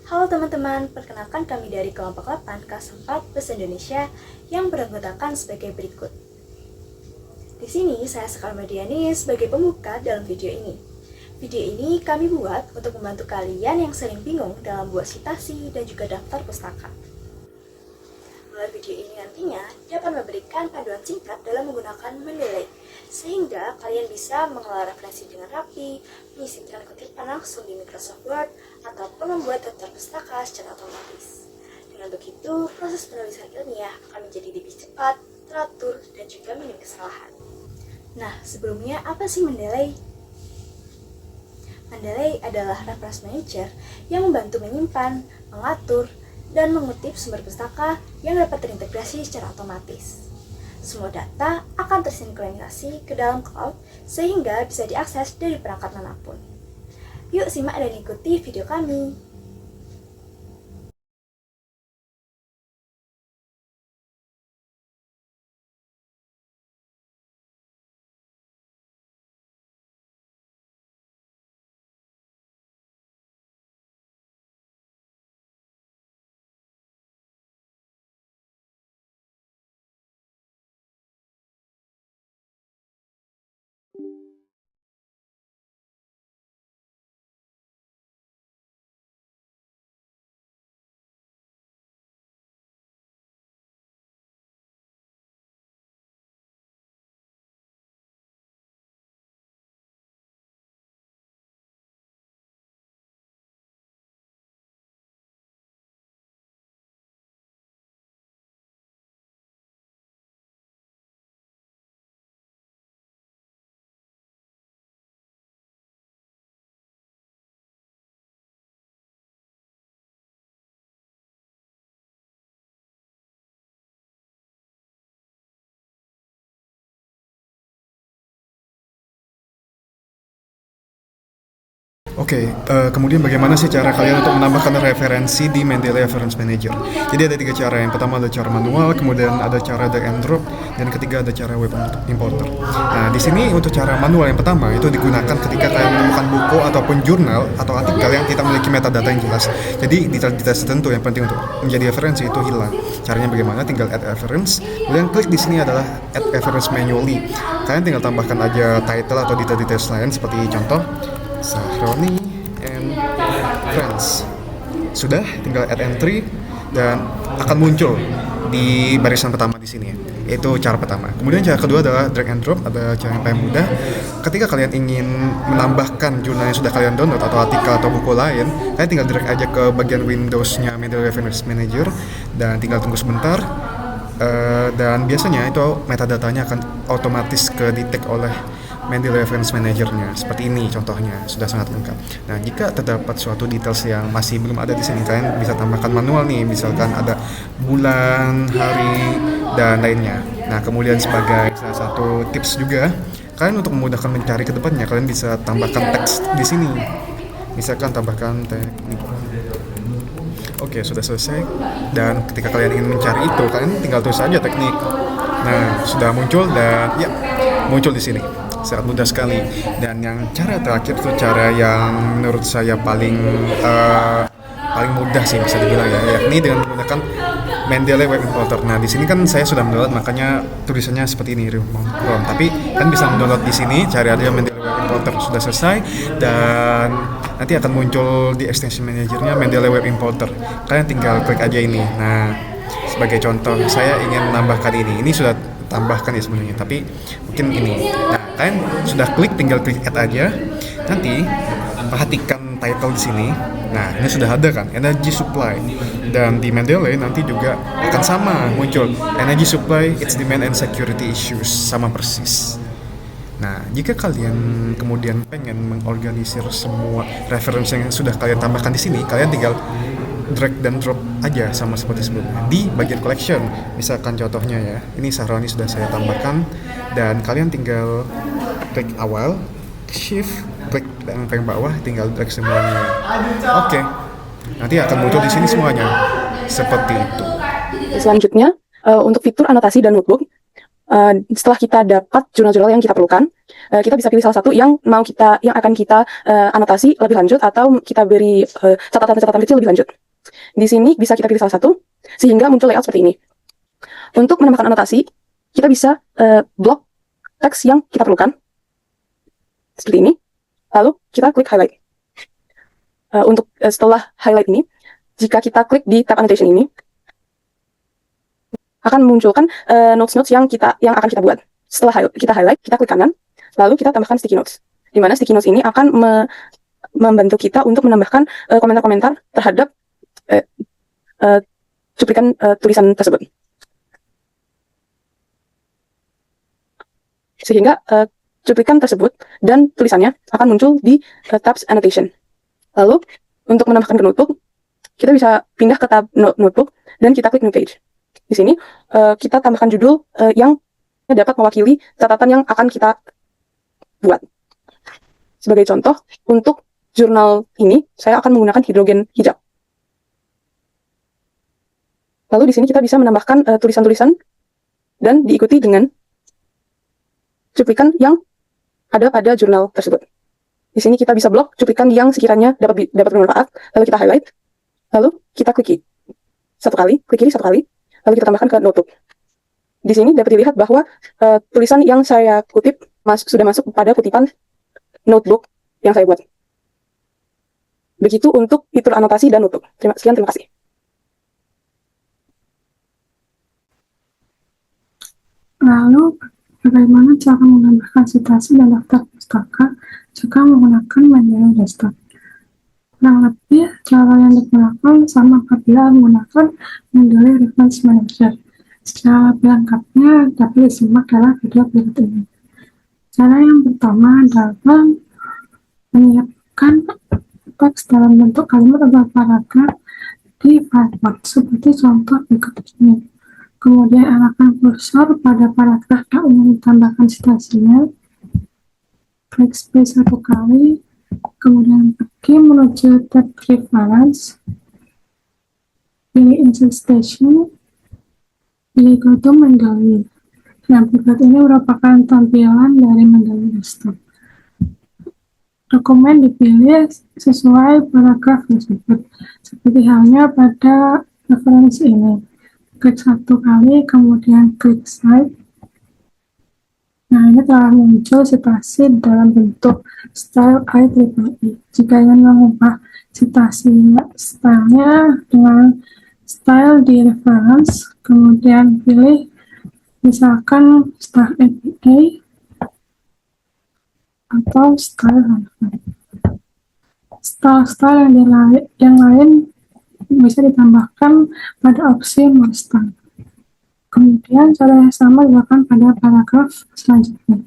Halo teman-teman, perkenalkan kami dari kelompok 8 kelas 4 Bahasa Indonesia yang beranggotakan sebagai berikut. Di sini saya Sekar Mardiani sebagai pembuka dalam video ini. Video ini kami buat untuk membantu kalian yang sering bingung dalam buat citasi dan juga daftar pustaka. Melalui video ini nantinya dapat memberikan panduan singkat dalam menggunakan Mendeley, sehingga kalian bisa mengelola referensi dengan rapi, menyisipkan kutipan langsung di Microsoft Word, ataupun membuat daftar pustaka secara otomatis. Dengan begitu, proses penulisan ilmiah akan menjadi lebih cepat, teratur, dan juga minim kesalahan. Nah, sebelumnya apa sih Mendeley? Mendeley adalah reference manager yang membantu menyimpan, mengatur, dan mengutip sumber pustaka yang dapat terintegrasi secara otomatis. Semua data akan tersinkronisasi ke dalam cloud sehingga bisa diakses dari perangkat manapun. Yuk simak dan ikuti video kami. Kemudian bagaimana sih cara kalian untuk menambahkan referensi di Mendeley Reference Manager? Jadi ada tiga cara. Yang pertama ada cara manual, kemudian ada cara drag and drop, dan ketiga ada cara web importer. Nah, di sini untuk cara manual yang pertama itu digunakan ketika kalian menemukan buku ataupun jurnal atau artikel yang tidak memiliki metadata yang jelas. Jadi detail-detail tertentu yang penting untuk menjadi referensi itu hilang. Caranya bagaimana? Tinggal add reference. Kemudian klik di sini adalah add reference manually. Kalian tinggal tambahkan aja title atau detail-detail lain seperti contoh Sahroni and Friends. Sudah, tinggal add entry dan akan muncul di barisan pertama di sini. Itu cara pertama. Kemudian cara kedua adalah drag and drop, ada cara yang paling mudah. Ketika kalian ingin menambahkan jurnal yang sudah kalian download atau artikel atau buku lain, kalian tinggal drag aja ke bagian Windows-nya Mendeley Reference Manager dan tinggal tunggu sebentar. Dan biasanya itu metadatanya akan otomatis ke detect oleh Mendeley Reference Manager-nya. Seperti ini contohnya, sudah sangat lengkap. Nah, jika terdapat suatu details yang masih belum ada di sini, kalian bisa tambahkan manual nih, misalkan ada bulan, hari, dan lainnya. Nah, kemudian sebagai salah satu tips juga, kalian untuk memudahkan mencari ke depannya, kalian bisa tambahkan teks di sini. Misalkan tambahkan teknik. Oke, sudah selesai. Dan ketika kalian ingin mencari itu, kalian tinggal tulis saja teknik. Nah, sudah muncul dan ya, muncul di sini. Sangat mudah sekali. Dan yang cara terakhir itu cara yang menurut saya paling mudah sih bisa dibilang ya, yakni dengan menggunakan Mendeley Web Importer. Nah, di sini kan saya sudah mendownload, makanya tulisannya seperti ini, remove from. Tapi kan bisa mendownload di sini, cari aja Mendeley Web Importer. Sudah selesai dan nanti akan muncul di extension manajernya Mendeley Web Importer. Kalian tinggal klik aja ini. Nah, sebagai contoh saya ingin menambahkan ini. Ini sudah tambahkan ya sebenarnya, tapi mungkin ini. Nah, kalian sudah klik, tinggal klik add aja. Nanti perhatikan title di sini. Nah, ini sudah ada kan, energy supply. Dan di Mendeley nanti juga akan sama muncul energy supply, its demand and security issues, sama persis. Nah, jika kalian kemudian pengen mengorganisir semua referensi yang sudah kalian tambahkan di sini, kalian tinggal drag dan drop aja sama seperti sebelumnya di bagian collection. Misalkan contohnya ya, ini Sahroni sudah saya tambahkan dan kalian tinggal klik awal, shift, klik yang paling bawah, tinggal drag semuanya. Oke. Nanti akan muncul di sini semuanya seperti itu. Selanjutnya, untuk fitur anotasi dan notebook, Setelah kita dapat jurnal-jurnal yang kita perlukan, kita bisa pilih salah satu yang akan kita anotasi lebih lanjut, atau kita beri catatan-catatan kecil lebih lanjut. Di sini bisa kita pilih salah satu sehingga muncul layout seperti ini. Untuk menambahkan anotasi, kita bisa blok teks yang kita perlukan seperti ini, lalu kita klik highlight. Untuk setelah highlight ini, jika kita klik di tab annotation ini, akan memunculkan notes-notes yang akan kita buat. Setelah kita highlight, kita klik kanan, lalu kita tambahkan sticky notes. Di mana sticky notes ini akan membantu kita untuk menambahkan komentar-komentar terhadap cuplikan tulisan tersebut. Sehingga cuplikan tersebut dan tulisannya akan muncul di tabs annotation. Lalu, untuk menambahkan ke notebook, kita bisa pindah ke tab notebook dan kita klik new page. Di sini kita tambahkan judul yang dapat mewakili catatan yang akan kita buat. Sebagai contoh, untuk jurnal ini saya akan menggunakan hidrogen hijau. Lalu di sini kita bisa menambahkan tulisan-tulisan dan diikuti dengan cuplikan yang ada pada jurnal tersebut. Di sini kita bisa blok cuplikan yang sekiranya dapat bermanfaat, lalu kita highlight, lalu kita klik kiri satu kali, lalu kita tambahkan ke notebook. Di sini dapat dilihat bahwa tulisan yang saya kutip sudah masuk pada kutipan notebook yang saya buat. Begitu untuk fitur anotasi dan notebook. Terima kasih. Lalu, bagaimana cara menambahkan citasi dan daftar pustaka jika menggunakan Mendeley Desktop? Kurang lebih, cara yang digunakan sama apabila menggunakan Mendeley Reference Manager. Secara lebih lengkapnya dapat disimak dalam video berikut ini. Cara yang pertama adalah menyiapkan teks dalam bentuk kalimat atau paragraf di Firefox, seperti contoh berikut ini. Kemudian arahkan kursor pada paragraf yang ingin ditambahkan citasinya, klik space satu kali, kemudian pergi menuju tab reference, pilih insert station, pilih go to Mendeley. Yang berikut ini merupakan tampilan dari Mendeley Desktop. Dokumen dipilih sesuai paragraf tersebut, seperti halnya pada referensi ini. Klik satu kali, kemudian klik Save. Nah, ini telah muncul citasi dalam bentuk style IEEE. Jika ingin mengubah stylenya dengan style di reference, kemudian pilih misalkan style APA atau style relevant. Style-style yang lain bisa ditambahkan pada opsi Mustang. Kemudian cara yang sama dilakukan pada paragraf selanjutnya.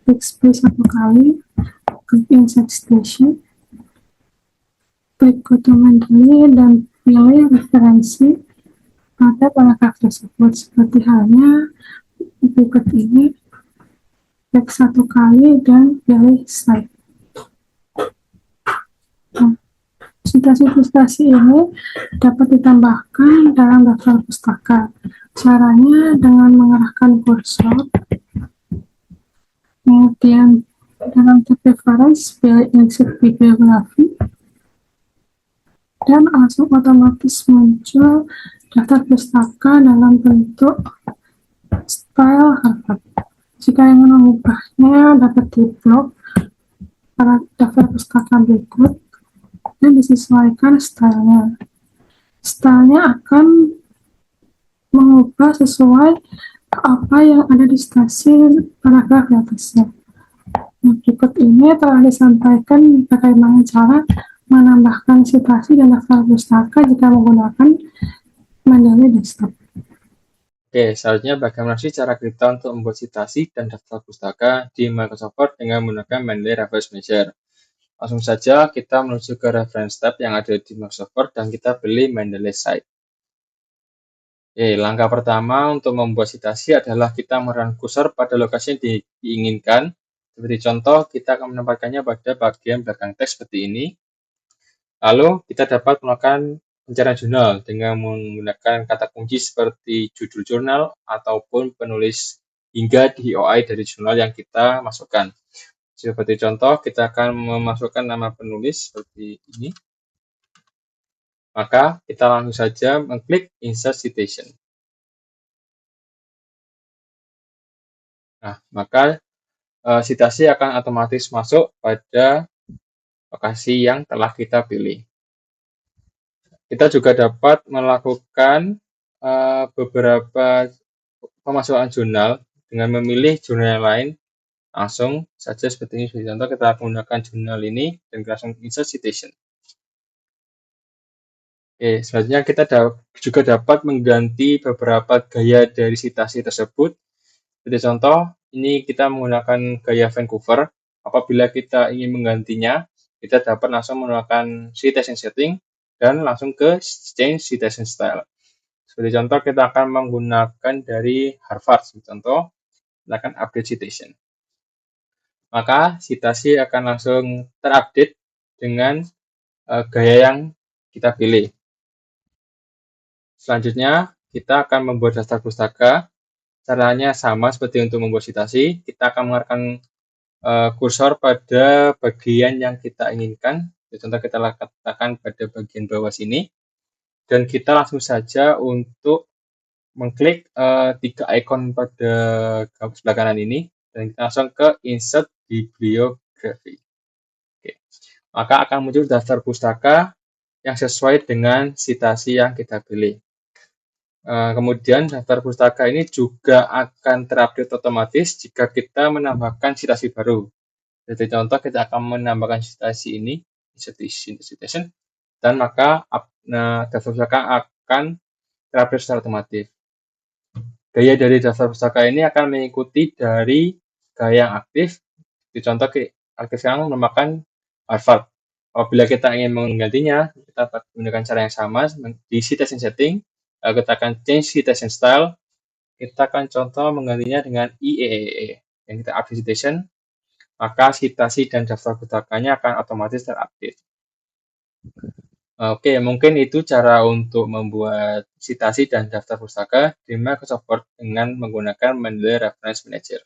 Klik space satu kali, klik insert station, klik go to Mendeley dan pilih referensi pada paragraf tersebut, seperti halnya berikut ini. Klik satu kali dan pilih save. Citasi ini dapat ditambahkan dalam daftar pustaka. Caranya dengan mengarahkan kursor, kemudian dalam tab reference pilih insert bibliografi, dan langsung otomatis muncul daftar pustaka dalam bentuk style Harvard. Jika ingin mengubahnya, dapat diblok pada daftar pustaka berikut dan disesuaikan stylenya. Stylenya akan mengubah sesuai apa yang ada di stasiun paragraf di atasnya. Nah, berikut ini telah disampaikan bagaimana cara menambahkan citasi dan daftar pustaka jika menggunakan Mendeley Desktop. Oke, selanjutnya bagaimana sih cara kita untuk membuat citasi dan daftar pustaka di Microsoft Word dengan menggunakan Mendeley Reference Manager? Langsung saja kita menuju ke Reference tab yang ada di Microsoft Word dan kita pilih Mendeley Site. Oke, langkah pertama untuk membuat citasi adalah kita mengarahkan kursor pada lokasi yang diinginkan. Seperti contoh, kita akan menempatkannya pada bagian belakang teks seperti ini. Lalu, kita dapat melakukan pencarian jurnal dengan menggunakan kata kunci seperti judul jurnal ataupun penulis hingga DOI dari jurnal yang kita masukkan. Seperti contoh, kita akan memasukkan nama penulis seperti ini. Maka kita langsung saja mengklik Insert Citation. Nah, maka citasi akan otomatis masuk pada lokasi yang telah kita pilih. Kita juga dapat melakukan beberapa pemasukan jurnal dengan memilih jurnal yang lain langsung saja seperti ini. Seperti contoh, kita menggunakan jurnal ini dan langsung insert citation. Oke, selanjutnya kita juga dapat mengganti beberapa gaya dari citasi tersebut. Seperti contoh, ini kita menggunakan gaya Vancouver. Apabila kita ingin menggantinya, kita dapat langsung menggunakan citation setting dan langsung ke change citation style. Seperti contoh, kita akan menggunakan dari Harvard. Seperti contoh, kita akan update citation. Maka citasi akan langsung terupdate dengan gaya yang kita pilih. Selanjutnya, kita akan membuat daftar pustaka. Caranya sama seperti untuk membuat citasi. Kita akan mengarahkan kursor pada bagian yang kita inginkan. Contoh, kita letakkan pada bagian bawah sini. Dan kita langsung saja untuk mengklik 3 ikon pada sebelah kanan ini. Dan kita langsung ke Insert Bibliography. Oke. Maka akan muncul daftar pustaka yang sesuai dengan citasi yang kita pilih. Kemudian daftar pustaka ini juga akan terupdate otomatis jika kita menambahkan citasi baru. Jadi contoh, kita akan menambahkan citasi ini, citation, dan maka daftar pustaka akan terupdate secara otomatis. Gaya dari daftar pustaka ini akan mengikuti dari gaya yang aktif. Di contoh, aktif sekarang menambahkan Harvard. Apabila kita ingin menggantinya, kita dapat menggunakan cara yang sama di citation setting. Kita akan change citation style. Kita akan contoh menggantinya dengan IEEE. Yang kita update citation, maka citasi dan daftar pustakanya akan otomatis terupdate. Oke, mungkin itu cara untuk membuat citasi dan daftar pustaka di Microsoft Word dengan menggunakan Mendeley Reference Manager.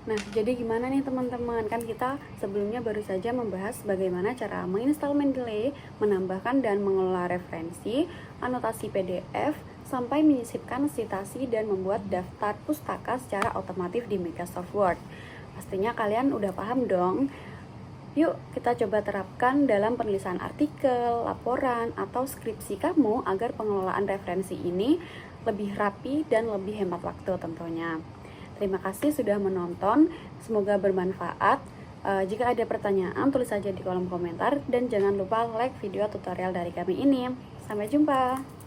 Nah, jadi gimana nih teman-teman? Kan kita sebelumnya baru saja membahas bagaimana cara menginstal Mendeley, menambahkan dan mengelola referensi, anotasi PDF, sampai menyisipkan citasi dan membuat daftar pustaka secara otomatis di Microsoft Word. Pastinya kalian udah paham dong. Yuk kita coba terapkan dalam penulisan artikel, laporan, atau skripsi kamu agar pengelolaan referensi ini lebih rapi dan lebih hemat waktu tentunya. Terima kasih sudah menonton, semoga bermanfaat. Jika ada pertanyaan, tulis saja di kolom komentar dan jangan lupa like video tutorial dari kami ini. Sampai jumpa!